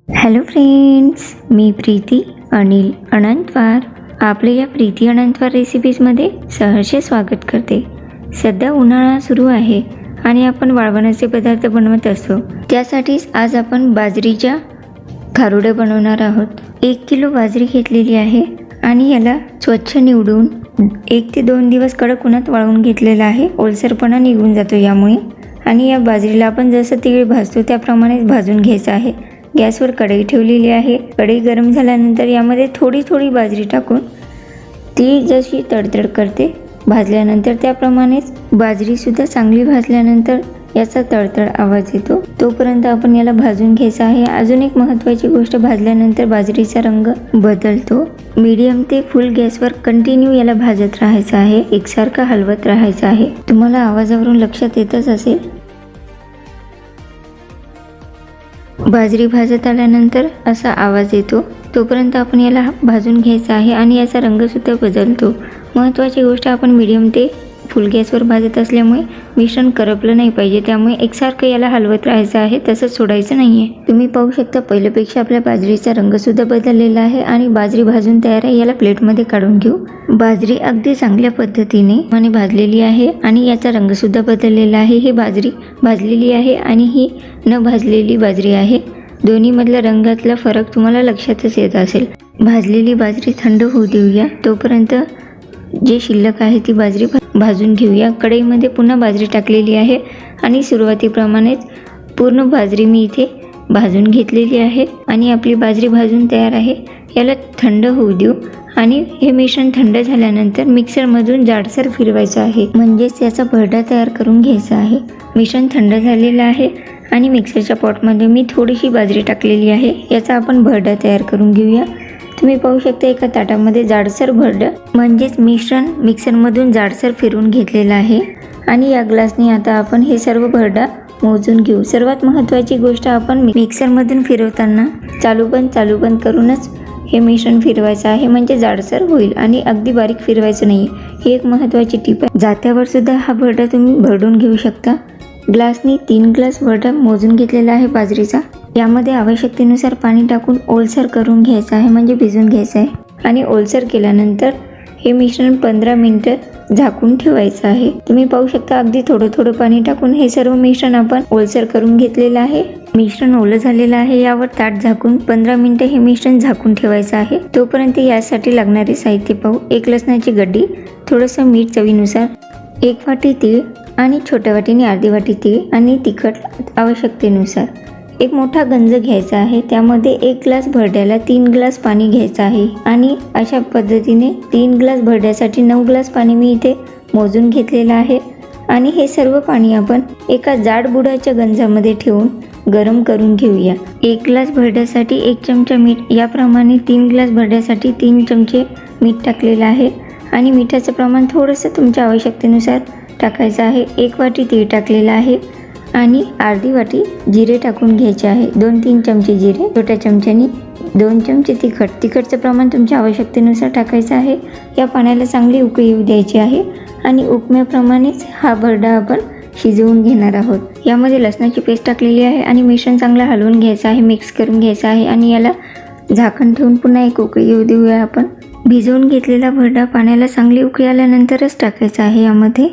Hello friends, मी प्रीती अनिल अनंतवार आपले या प्रीती अनंतवार रेसिपीजमध्ये सहर्ष स्वागत करते. सध्या उन्हाळा सुरू आहे आणि आपण वाळवणाचे पदार्थ बनवत असतो. त्यासाठीच आज आपण बाजरीच्या खारोड्या बनवणार आहोत. 1 किलो बाजरी घेतलेली आहे आणि याला स्वच्छ निवडून 1 ते 2 दिवस कडक उन्हात वाळवून घेतलेला आहे. ओलसरपणा निघून जातो यामुळे. आणि या बाजरीला आपण जसं तीळ भाजतो त्याप्रमाणेच भाजून घ्यायचं आहे. गॅसवर कढई ठेवलेली आहे. कढई गरम झाल्यानंतर यामध्ये थोडी थोडी बाजरी टाकून ती जशी तडतड करते भाजल्यानंतर त्याप्रमाणेच बाजरीसुद्धा चांगली भाजल्यानंतर याचा तडतड आवाज येतो. तोपर्यंत आपण याला भाजून घ्यायचं आहे. अजून एक महत्त्वाची गोष्ट, भाजल्यानंतर बाजरीचा रंग बदलतो. मीडियम ते फुल गॅसवर कंटिन्यू याला भाजत राहायचं आहे. एकसारखं हलवत राहायचं आहे. तुम्हाला आवाजावरून लक्षात येतच असेल. बाजरी भाजत आल्यानंतर असा आवाज येतो. तोपर्यंत आपण याला भाजून घ्यायचा आहे आणि याचा रंगसुद्धा बदलतो. महत्त्वाची गोष्ट, आपण मीडियम ते फुल गॅसवर भाजत असल्यामुळे मिश्रण करपलं नाही पाहिजे. त्यामुळे एकसारखं याला हलवत राहायचं आहे, तसंच सोडायचं नाही आहे. तुम्ही पाहू शकता पहिल्यापेक्षा आपल्या बाजरीचा रंगसुद्धा बदललेला आहे आणि बाजरी भाजून तयार आहे. याला प्लेटमध्ये काढून घेऊ. बाजरी अगदी चांगल्या पद्धतीने भाजलेली आहे आणि याचा रंगसुद्धा बदललेला आहे. ही बाजरी भाजलेली आहे आणि ही न भाजलेली बाजरी आहे. दोन्हीमधला रंगातला फरक तुम्हाला लक्षातच येत असेल. भाजलेली बाजरी थंड होऊ देऊया. तोपर्यंत जे शिल्लक आहे ती बाजरी भाजून घेऊया. कढईमध्ये पुन्हा बाजरी टाकलेली आहे आणि सुरुवातीप्रमाणेच पूर्ण बाजरी मी इथे भाजून घेतलेली आहे आणि आपली बाजरी भाजून तयार आहे. याला थंड होऊ देऊ आणि हे मिश्रण थंड झाल्यानंतर मिक्सरमधून जाडसर फिरवायचं आहे, म्हणजेच याचा भरडा तयार करून घ्यायचा आहे. मिश्रण थंड झालेलं आहे आणि मिक्सरच्या पॉटमध्ये मी थोडीशी बाजरी टाकलेली आहे. याचा आपण भरडा तयार करून घेऊया. तुम्ही पाहू शकता एका ताटामध्ये जाडसर भरडं म्हणजेच मिश्रण मिक्सरमधून जाडसर फिरवून घेतलेलं आहे आणि या ग्लासने आता आपण हे सर्व भरडा मोजून घेऊ. सर्वात महत्त्वाची गोष्ट, आपण मिक्सरमधून फिरवताना चालू बंद करूनच हे मिश्रण फिरवायचं आहे, म्हणजे जाडसर होईल आणि अगदी बारीक फिरवायचं नाही. ही एक महत्त्वाची टीप आहे. जात्यावर सुद्धा हा भरडा तुम्ही भरडून घेऊ शकता. ग्लासनी 3 ग्लास भरडा मोजून घेतलेला आहे बाजरीचा. यामध्ये आवश्यकतेनुसार पाणी टाकून ओलसर करून घ्यायचं आहे, म्हणजे भिजवून घ्यायचं आहे. आणि ओलसर केल्यानंतर हे मिश्रण 15 मिनिटं झाकून ठेवायचं आहे. तुम्ही पाहू शकता अगदी थोडं पाणी टाकून हे सर्व मिश्रण आपण ओलसर करून घेतलेलं आहे. मिश्रण ओलं झालेलं आहे. यावर ताट झाकून 15 मिनिटं हे मिश्रण झाकून ठेवायचं आहे. तोपर्यंत यासाठी लागणारे साहित्य पाहू. 1 लसणाची गड्डी, थोडंसं मीठ चवीनुसार, 1 वाटी तीळ आणि छोट्या वाटीने अर्धी वाटी तीळ आणि तिखट आवश्यकतेनुसार. एक मोठा गंज घ्यायचा आहे. त्यामध्ये 1 ग्लास भरड्याला 3 ग्लास पाणी घ्यायचं आहे आणि अशा पद्धतीने 3 ग्लास भरड्यासाठी 9 ग्लास पाणी मी इथे मोजून घेतलेलं आहे. आणि हे सर्व पाणी आपण एका जाड बुडाच्या गंजामध्ये ठेवून गरम करून घेऊया. 1 ग्लास भरड्यासाठी 1 चमचा मीठ, याप्रमाणे 3 ग्लास भरड्यासाठी 3 चमचे मीठ टाकलेलं आहे आणि मिठाचं प्रमाण थोडंसं तुमच्या आवश्यकतेनुसार टाकायचं आहे. 1 वाटी तीळ टाकलेलं आहे आणि अर्धी वाटी जिरे टाकून घ्यायचे आहे. 2-3 चमचे जिरे, छोट्या चमच्यानी 2 चमचे तिखटचं प्रमाण तुमच्या आवश्यकतेनुसार टाकायचं आहे. या पाण्याला चांगली उकळी येऊ द्यायची आहे आणि उकळ्याप्रमाणेच हा भरडा आपण शिजवून घेणार आहोत. यामध्ये लसणाची पेस्ट टाकलेली आहे आणि मिश्रण चांगलं हलवून घ्यायचं आहे, मिक्स करून घ्यायचं आहे आणि याला झाकण ठेवून पुन्हा एक उकळी येऊ देऊया. आपण भिजवून घेतलेला भरडा पाण्याला चांगली उकळी आल्यानंतरच टाकायचा आहे यामध्ये.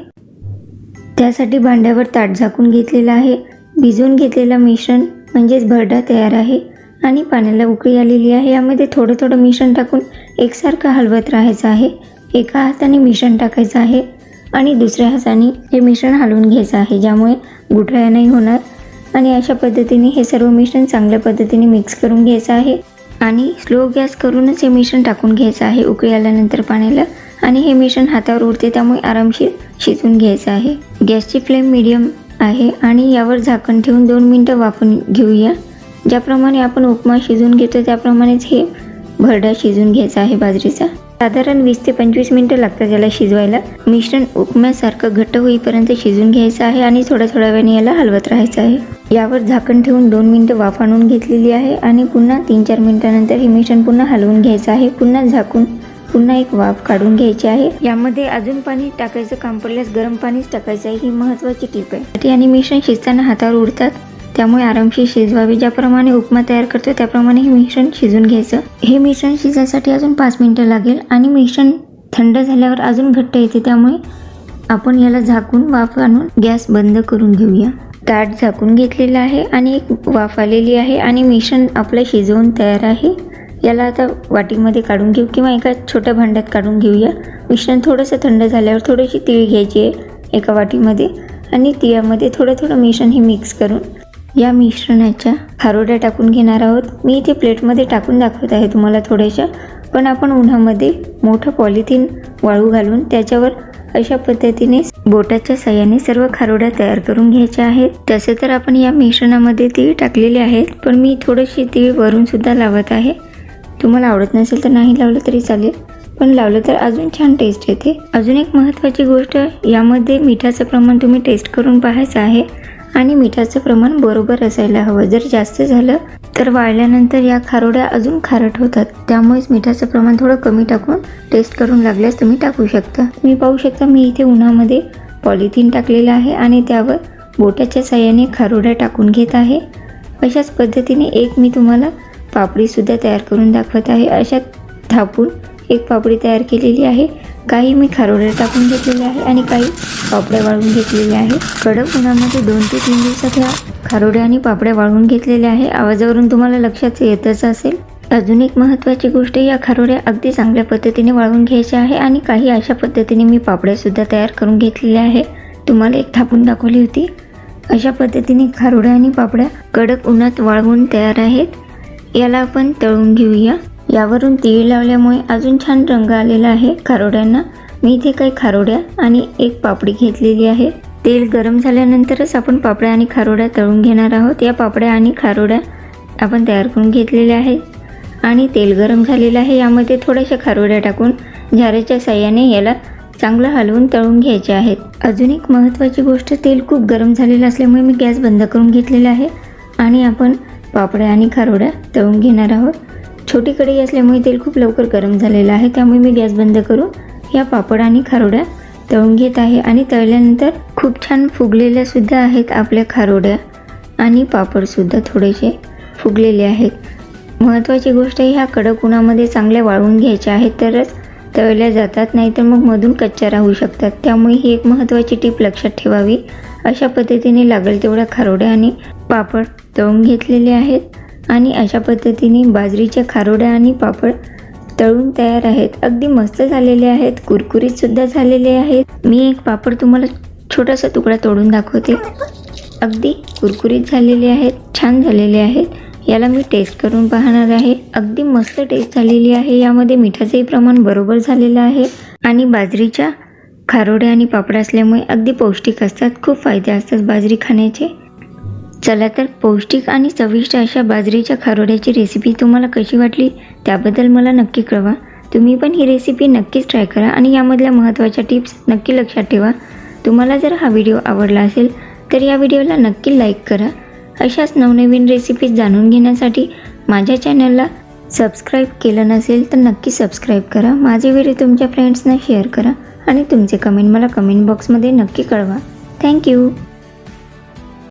त्यासाठी भांड्यावर ताट झाकून घेतलेलं आहे. भिजवून घेतलेलं मिश्रण म्हणजेच भरडा तयार आहे आणि पाण्याला उकळी आलेली आहे. यामध्ये थोडं मिश्रण टाकून एकसारखं हलवत राहायचं आहे. एका हाताने मिश्रण टाकायचं आहे आणि दुसऱ्या हाताने हे मिश्रण हलवून घ्यायचं आहे, ज्यामुळे गुठळ्या नाही होणार. आणि अशा पद्धतीने हे सर्व मिश्रण चांगल्या पद्धतीने मिक्स करून घ्यायचं आहे आणि स्लो गॅस करूनच हे मिश्रण टाकून घ्यायचं आहे उकळी आल्यानंतर पाण्याला. आणि हे मिश्रण हातावर उडते, त्यामुळे आरामशीर शिजवून घ्यायचं आहे. गॅसची फ्लेम मीडियम आहे आणि यावर झाकण ठेवून 2 मिनिटं वाफवून घेऊया. ज्याप्रमाणे आपण उपमा शिजवून घेतो त्याप्रमाणेच हे भरडा शिजवून घ्यायचा आहे बाजरीचा. साधारण 20 ते 25 मिनिटं लागतात याला शिजवायला. मिश्रण उपम्यासारखं घट्ट होईपर्यंत शिजवून घ्यायचं आहे आणि थोड्या वेळाने याला हलवत राहायचं आहे. यावर झाकण ठेवून 2 मिनिटं वाफ आणून घेतलेली आहे आणि पुन्हा 3-4 मिनिटानंतर हे मिश्रण पुन्हा हलवून घ्यायचं आहे. पुन्हा झाकून पुन्हा एक वाफ काढून घ्यायची आहे. यामध्ये अजून पाणी टाकायचं काम पडल्यास गरम पाणीच टाकायचं आहे. ही महत्त्वाची टीप आहे. आणि मिश्रण शिजताना हातावर उडतात, त्यामुळे आरामशीर शिजवावे. ज्याप्रमाणे उपमा तयार करतो त्याप्रमाणे हे मिश्रण शिजून घ्यायचं. हे मिश्रण शिजायसाठी अजून 5 मिनिटं लागेल आणि मिश्रण थंड झाल्यावर अजून घट्ट येते, त्यामुळे आपण याला झाकून वाफ आणून गॅस बंद करून घेऊया. ताट झाकून घेतलेलं आहे आणि एक वाफ आलेली आहे आणि मिश्रण आपलं शिजवून तयार आहे. याला आता वाटीमध्ये काढून घेऊ किंवा एका छोट्या भांड्यात काढून घेऊया. मिश्रण थोडंसं थंड झाल्यावर थोडीशी तीळ घ्यायची आहे एका वाटीमध्ये आणि तिळामध्ये थोडं मिश्रण हे मिक्स करून या मिश्रणाच्या खारोड्या टाकून घेणार आहोत. मी इथे प्लेटमध्ये टाकून दाखवत आहे तुम्हाला थोड्याशा, पण आपण उन्हामध्ये मोठं पॉलिथिन वाळू घालून त्याच्यावर अशा पद्धतीने बोटाच्या साहाय्याने सर्व खारोड्या तयार करून घ्यायच्या आहेत. तसे तर आपण या मिश्रणामध्ये तीळ टाकलेले आहेत, पण मी थोडीशी तीळ वरून सुद्धा लावत आहे. तुम्हाला आवडत नसेल तर नाही लावलं तरी चालेल, पण लावलं तर अजून छान टेस्ट येते. अजून एक महत्त्वाची गोष्ट, यामध्ये मिठाचं प्रमाण तुम्ही टेस्ट करून पाहायचं आहे आणि मिठाचं प्रमाण बरोबर असायला हवं. जर जास्त झालं तर वाळल्यानंतर या खारोड्या अजून खारट होतात. त्यामुळेच मिठाचं प्रमाण थोडं कमी टाकून टेस्ट करून लागल्यास तुम्ही टाकू शकता. तुम्ही पाहू शकता मी इथे उन्हामध्ये पॉलिथिन टाकलेलं आहे आणि त्यावर बोटाच्या साहाय्याने खारोड्या टाकून घेत आहे. अशाच पद्धतीने एक मी तुम्हाला पापडीसुद्धा तयार करून दाखवत आहे. अशा थापून एक पापडी तयार केलेली आहे. काही मी खारोड्या टाकून घेतलेल्या आहे आणि काही पापड्या वाळवून घेतलेल्या आहे. कडक उन्हामध्ये 2 ते 3 दिवसात ह्या खारोड्या आणि पापड्या वाळवून घेतलेल्या आहे. आवाजावरून तुम्हाला लक्षात येतच असेल. अजून एक महत्त्वाची गोष्ट, या खारोड्या अगदी चांगल्या पद्धतीने वाळवून घ्यायच्या आहे आणि काही अशा पद्धतीने मी पापड्यासुद्धा तयार करून घेतलेल्या आहे. तुम्हाला एक थापून दाखवली होती. अशा पद्धतीने खारोड्या आणि पापड्या कडक उन्हात वाळवून तयार आहेत. याला आपण तळून घेऊया. यावरून तीळ लावल्यामुळे अजून छान रंग आलेला आहे खारोड्यांना. मी इथे काही खारोड्या आणि एक पापडी घेतलेली आहे. तेल गरम झाल्यानंतरच आपण पापड्या आणि खारोड्या तळून घेणार आहोत. या पापड्या आणि खारोड्या आपण तयार करून घेतलेल्या आहेत आणि तेल गरम झालेलं आहे. यामध्ये थोड्याशा खारोड्या टाकून झाऱ्याच्या साहाय्याने याला चांगलं हलवून तळून घ्यायचे आहेत. अजून एक महत्त्वाची गोष्ट, तेल खूप गरम झालेलं असल्यामुळे मी गॅस बंद करून घेतलेला आहे आणि आपण पापड्या आणि खारोड्या तळून घेणार आहोत. छोटी कढई असल्यामुळे तेल खूप लवकर गरम झालेलं आहे, त्यामुळे मी गॅस बंद करून या पापड आणि खारोड्या तळून घेत आहे. आणि तळल्यानंतर खूप छान फुगलेल्या सुद्धा आहेत आपल्या खारोड्या आणि पापडसुद्धा थोडेसे फुगलेले आहेत. महत्त्वाची गोष्ट, ह्या कडक उन्हामध्ये चांगल्या वाळवून घ्यायच्या आहेत तरच तळल्या जातात, नाहीतर मग मधून कच्च्या राहू शकतात. त्यामुळे ही एक महत्त्वाची टीप लक्षात ठेवावी. अशा पद्धतीने लागेल तेवढ्या खारोड्या आणि पापड तळून घेतलेले आहेत आणि अशा पद्धतीने बाजरीच्या खारोड्या आणि पापड तळून तयार आहेत. अगदी मस्त झालेले आहेत, कुरकुरीत सुद्धा झालेले आहेत. मी एक पापड तुम्हाला छोटासा तुकडा तोडून दाखवते. अगदी कुरकुरीत झालेले आहेत, छान झालेले आहेत. याला मी टेस्ट करून पाहणार आहे. अगदी मस्त टेस्ट झालेली आहे. यामध्ये मिठाचंही प्रमाण बरोबर झालेलं आहे आणि बाजरीच्या खारोड्या आणि पापड असल्यामुळे अगदी पौष्टिक असतात. खूप फायदे असतात बाजरी खाण्याचे. चला तर, पौष्टिक आणि चविष्ट अशा बाजरीच्या खारोड्याची रेसिपी तुम्हाला कशी वाटली त्याबद्दल मला नक्की कळवा. तुम्ही पण ही रेसिपी नक्कीच ट्राय करा आणि यामधल्या महत्त्वाच्या टिप्स नक्की लक्षात ठेवा. तुम्हाला जर हा व्हिडिओ आवडला असेल तर या व्हिडिओला नक्की लाईक करा. अशाच नवनवीन रेसिपीज जाणून घेण्यासाठी माझ्या चॅनलला सबस्क्राईब केलं नसेल तर नक्की सबस्क्राईब करा. माझे व्हिडिओ तुमच्या फ्रेंड्सना शेअर करा आणि तुमचे कमेंट मला कमेंट बॉक्समध्ये नक्की कळवा. थँक्यू.